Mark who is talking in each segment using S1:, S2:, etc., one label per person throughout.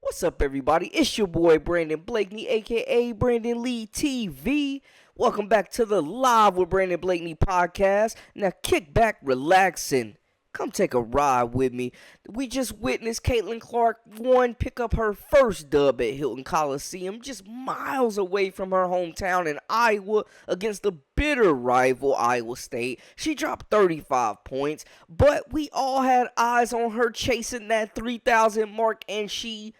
S1: What's up, everybody? It's your boy Brandon Blakeney, aka Brandon Lee TV. Welcome back to the Live with Brandon Blakeney podcast. Now, kick back, relax, and come take a ride with me. We just witnessed Caitlin Clark pick up her first dub at Hilton Coliseum, just miles away from her hometown in Iowa against the bitter rival Iowa State. She dropped 35 points, but we all had eyes on her chasing that 3,000 mark, and she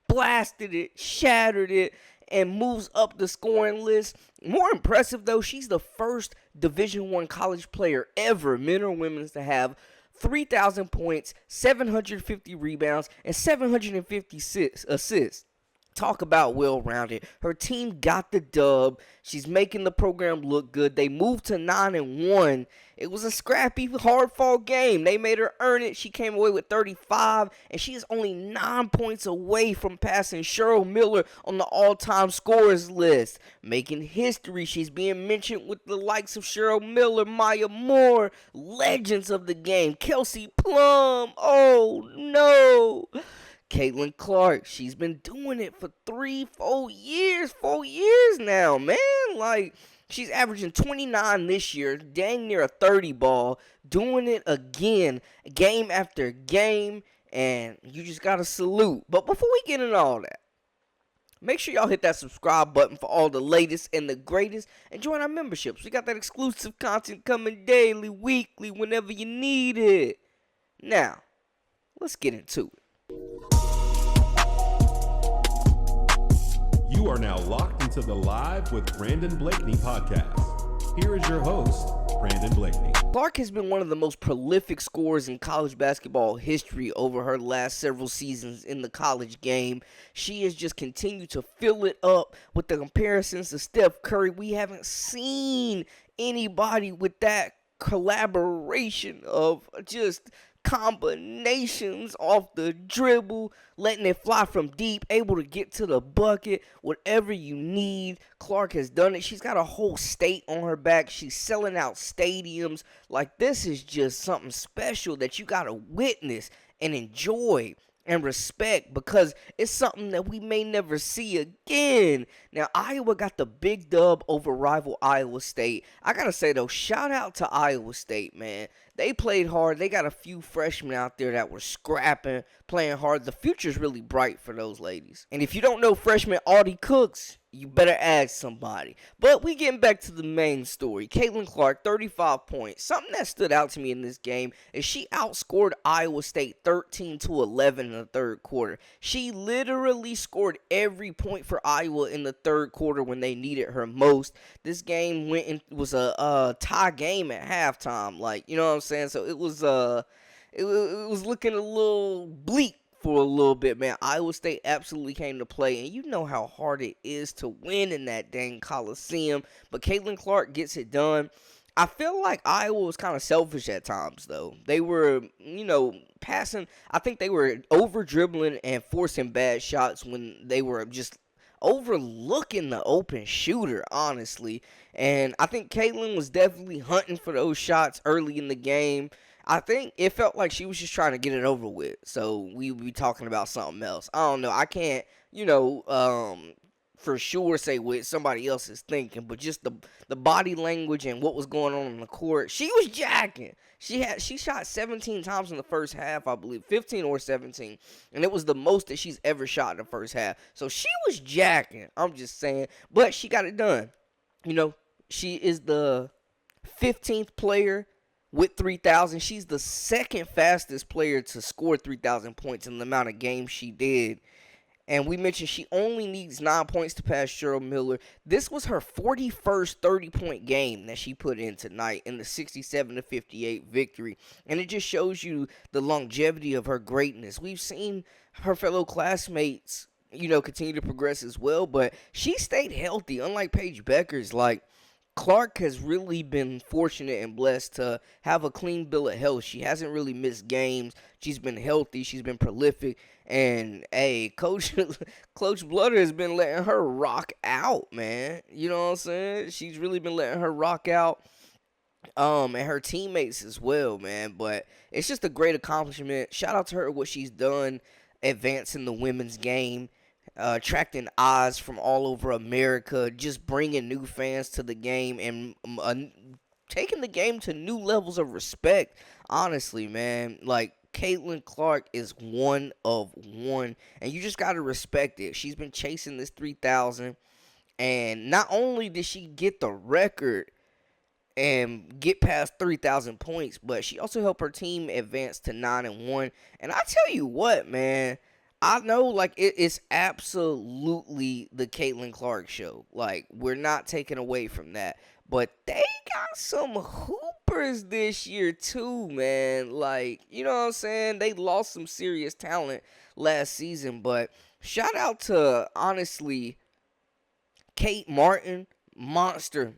S1: blasted it, shattered it, and moves up the scoring list. More impressive though, she's the first Division I college player ever, men or women, to have 3,000 points, 750 rebounds, and 756 assists. Talk about well-rounded. Her team got the dub. She's making the program look good. They moved to 9-1. It was a scrappy, hard-fought game. They made her earn it. She came away with 35, and she is only 9 points away from passing Cheryl Miller on the all-time scorers list. Making history. She's being mentioned with the likes of Cheryl Miller, Maya Moore, legends of the game, Kelsey Plum. Oh, no. Caitlin Clark, she's been doing it for 4 years now, man. Like, she's averaging 29 this year, dang near a 30 ball, doing it again, game after game, and you just gotta salute. But before we get into all that, make sure y'all hit that subscribe button for all the latest and the greatest, and join our memberships. We got that exclusive content coming daily, weekly, whenever you need it. Now, let's get into it.
S2: You are now locked into the Live with Brandon Blakeney podcast. Here is your host, Brandon Blakeney.
S1: Clark has been one of the most prolific scorers in college basketball history over her last several seasons in the college game. She has just continued to fill it up with the comparisons to Steph Curry. We haven't seen anybody with that collaboration of just combinations off the dribble, letting it fly from deep, able to get to the bucket, whatever you need. Clark has done it. She's got a whole state on her back. She's selling out stadiums. Like, this is just something special that you got to witness and enjoy and respect, because it's something that we may never see again. Now, Iowa got the big dub over rival Iowa State. I gotta say though, shout out to Iowa State, man. They played hard. They got a few freshmen out there that were scrapping, playing hard. The future's really bright for those ladies. And if you don't know freshman Audie Cooks, you better ask somebody. But we getting back to the main story. Caitlin Clark, 35 points. Something that stood out to me in this game is she outscored Iowa State 13-11 in the third quarter. She literally scored every point for Iowa in the third quarter when they needed her most. This game was a tie game at halftime. Like, you know what I'm saying? So it was looking a little bleak for a little bit, man. Iowa State absolutely came to play, and you know how hard it is to win in that dang Coliseum, but Caitlin Clark gets it done. I feel like Iowa was kind of selfish at times, though. They were, passing. I think they were over-dribbling and forcing bad shots when they were just overlooking the open shooter, honestly. And I think Caitlin was definitely hunting for those shots early in the game. I think it felt like she was just trying to get it over with, so we would be talking about something else. I don't know. I can't, for sure say what somebody else is thinking, but just the body language and what was going on the court, she was jacking. She shot 17 times in the first half, I believe, 15 or 17, and it was the most that she's ever shot in the first half. So she was jacking. I'm just saying, but she got it done. She is the 15th player with 3,000. She's the second fastest player to score 3,000 points in the amount of games she did. And we mentioned she only needs 9 points to pass Cheryl Miller. This was her 41st 30-point game that she put in tonight in the 67-58 victory. And it just shows you the longevity of her greatness. We've seen her fellow classmates, continue to progress as well, but she stayed healthy, unlike Paige Beckers. Like, Clark has really been fortunate and blessed to have a clean bill of health. She hasn't really missed games. She's been healthy. She's been prolific. And, hey, Coach Blutter has been letting her rock out, man. You know what I'm saying? She's really been letting her rock out. And her teammates as well, man. But it's just a great accomplishment. Shout out to her what she's done. advancing the women's game, attracting eyes from all over America, just bringing new fans to the game and taking the game to new levels of respect. Honestly, man, like Caitlin Clark is one of one, and you just gotta respect it. She's been chasing this 3,000, and not only did she get the record and get past 3,000 points, but she also helped her team advance to 9-1. And I tell you what, man, I know like it's absolutely the Caitlin Clark show. Like, we're not taking away from that, but they got some hoopers this year too, man. Like, you know what I'm saying? They lost some serious talent last season, but shout out to, honestly, Kate Martin, monster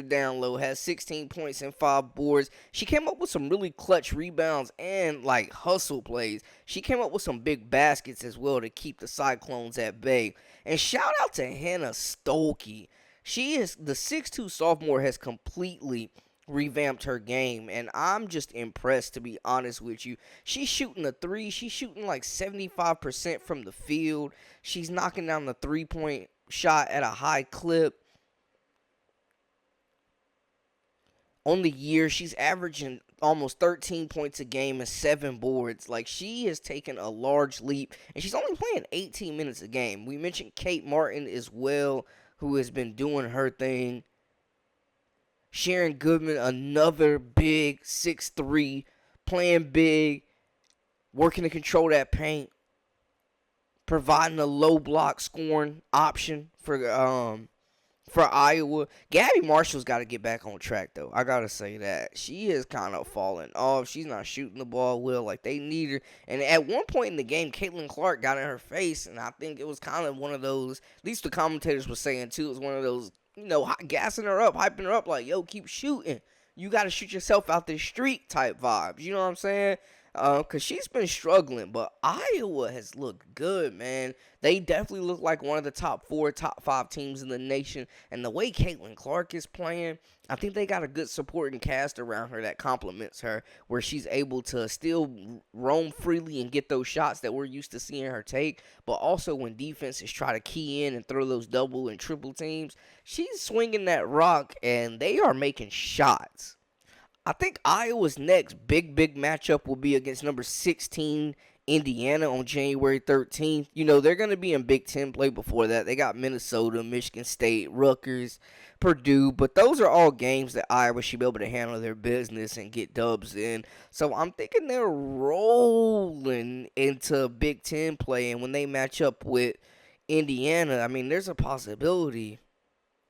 S1: down low, has 16 points and 5 boards. She came up with some really clutch rebounds and like hustle plays. She came up with some big baskets as well to keep the Cyclones at bay. And shout out to Hannah Stolke. She is the 6'2" sophomore, has completely revamped her game, and I'm just impressed, to be honest with you. She's shooting a three. She's shooting like 75% from the field. She's knocking down the 3-point shot at a high clip. On the year, she's averaging almost 13 points a game and 7 boards. Like, she has taken a large leap, and she's only playing 18 minutes a game. We mentioned Kate Martin as well, who has been doing her thing. Sharon Goodman, another big 6'3", playing big, working to control that paint, providing a low block scoring option for Iowa. Gabby Marshall's got to get back on track, though. I got to say that. She is kind of falling off. She's not shooting the ball well like they need her. And at one point in the game, Caitlin Clark got in her face, and I think it was kind of one of those, at least the commentators were saying, too, it was one of those, gassing her up, hyping her up, like, yo, keep shooting. You got to shoot yourself out the street type vibes. You know what I'm saying? Because she's been struggling, but Iowa has looked good, man. They definitely look like one of the top 4, top 5 teams in the nation. And the way Caitlin Clark is playing, I think they got a good supporting cast around her that complements her, where she's able to still roam freely and get those shots that we're used to seeing her take. But also when defenses try to key in and throw those double and triple teams, she's swinging that rock, and they are making shots. I think Iowa's next big matchup will be against number 16 Indiana on January 13th. They're going to be in Big Ten play before that. They got Minnesota, Michigan State, Rutgers, Purdue, but those are all games that Iowa should be able to handle their business and get dubs in. So I'm thinking they're rolling into Big Ten play, and when they match up with Indiana, I mean, there's a possibility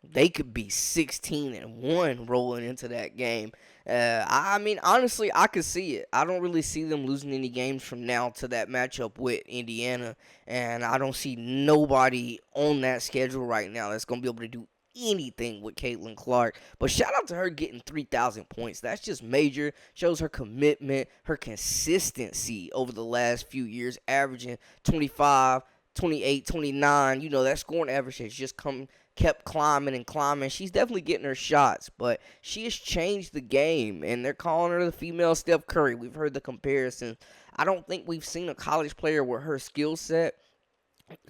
S1: they could be 16-1 rolling into that game. I mean, honestly, I could see it. I don't really see them losing any games from now to that matchup with Indiana, and I don't see nobody on that schedule right now that's going to be able to do anything with Caitlin Clark. But shout out to her getting 3,000 points. That's just major. Shows her commitment, her consistency over the last few years, averaging 25, 28, 29. That scoring average has just kept climbing and climbing. She's definitely getting her shots, but she has changed the game, and they're calling her the female Steph Curry. We've heard the comparison. I don't think we've seen a college player with her skill set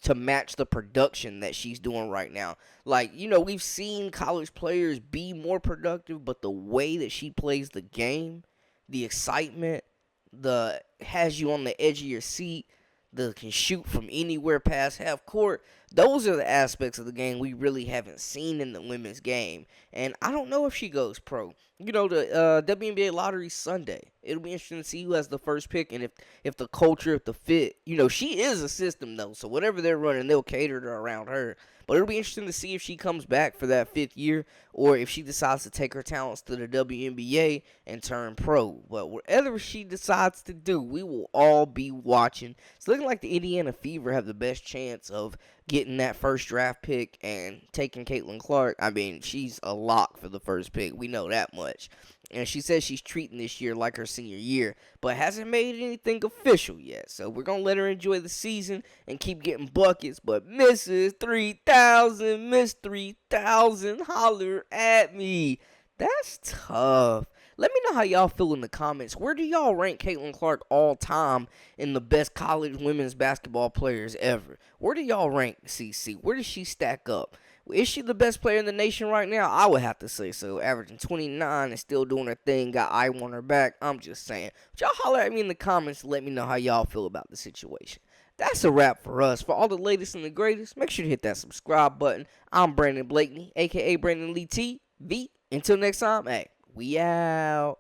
S1: to match the production that she's doing right now. Like, we've seen college players be more productive, but the way that she plays the game, the excitement, the has you on the edge of your seat, the can shoot from anywhere past half court, those are the aspects of the game we really haven't seen in the women's game. And I don't know if she goes pro. The WNBA lottery Sunday. It'll be interesting to see who has the first pick, and if the culture, if the fit. She is a system, though, so whatever they're running, they'll cater to around her. But it'll be interesting to see if she comes back for that 5th year, or if she decides to take her talents to the WNBA and turn pro. But whatever she decides to do, we will all be watching. It's looking like the Indiana Fever have the best chance of getting that first draft pick and taking Caitlin Clark. I mean, she's a lock for the first pick. We know that much. And she says she's treating this year like her senior year, but hasn't made anything official yet. So we're going to let her enjoy the season and keep getting buckets. But Mrs. 3000, Miss 3000, holler at me. That's tough. Let me know how y'all feel in the comments. Where do y'all rank Caitlin Clark all time in the best college women's basketball players ever? Where do y'all rank CC? Where does she stack up? Is she the best player in the nation right now? I would have to say so. Averaging 29 and still doing her thing. Got eye on her back. I'm just saying. But y'all holler at me in the comments and let me know how y'all feel about the situation. That's a wrap for us. For all the latest and the greatest, make sure to hit that subscribe button. I'm Brandon Blakeney, a.k.a. Brandon Lee TV. Until next time, hey, we out.